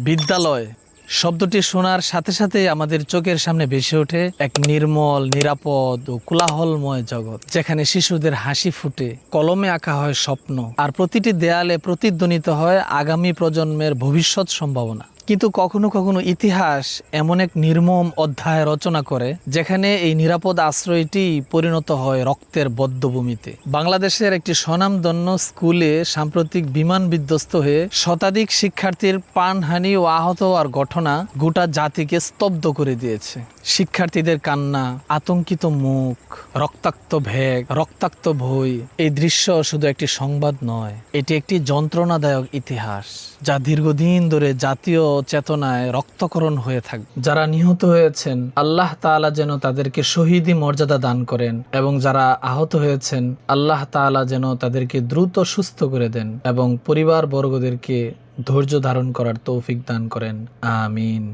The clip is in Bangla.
বিদ্যালয় শব্দটি শোনার সাথে সাথে আমাদের চোখের সামনে ভেসে ওঠে এক নির্মল, নিরাপদ ও কোলাহলময় জগৎ, যেখানে শিশুদের হাসি ফুটে, কলমে আঁকা হয় স্বপ্ন, আর প্রতিটি দেয়ালে প্রতিধ্বনিত হয় আগামী প্রজন্মের ভবিষ্যৎ সম্ভাবনা। কিন্তু কখনো কখনো ইতিহাস এমন এক নির্মম অধ্যায় রচনা করে যেখানে এই নিরাপদ আশ্রয়টি পরিণত হয় রক্তের বধ্যভূমিতে। বাংলাদেশের একটি স্বনামধন্য স্কুলে সাম্প্রতিক বিমান বিধ্বস্ত হয়ে শতাধিক শিক্ষার্থীর প্রাণহানি ও আহত হওয়ার ঘটনা গোটা জাতিকে স্তব্ধ করে দিয়েছে। শিক্ষার্থীদের কান্না, আতঙ্কিত মুখ, রক্তাক্ত ভেগ, রক্তাক্ত ভই, এই দৃশ্য শুধু একটি সংবাদ নয়, এটি একটি যন্ত্রণাদায়ক ইতিহাস যা দীর্ঘদিন ধরে জাতীয় চেতনায় রক্তকরণ হয়ে থাকবে। যারা নিহত হয়েছেন, আল্লাহ তাআলা যেন তাদেরকে শহীদি মর্যাদা দান করেন, এবং যারা আহত হয়েছেন, আল্লাহ তাআলা যেন তাদেরকে দ্রুত সুস্থ করে দেন এবং পরিবার বর্গদেরকে ধৈর্য ধারণ করার তৌফিক দান করেন। আমিন।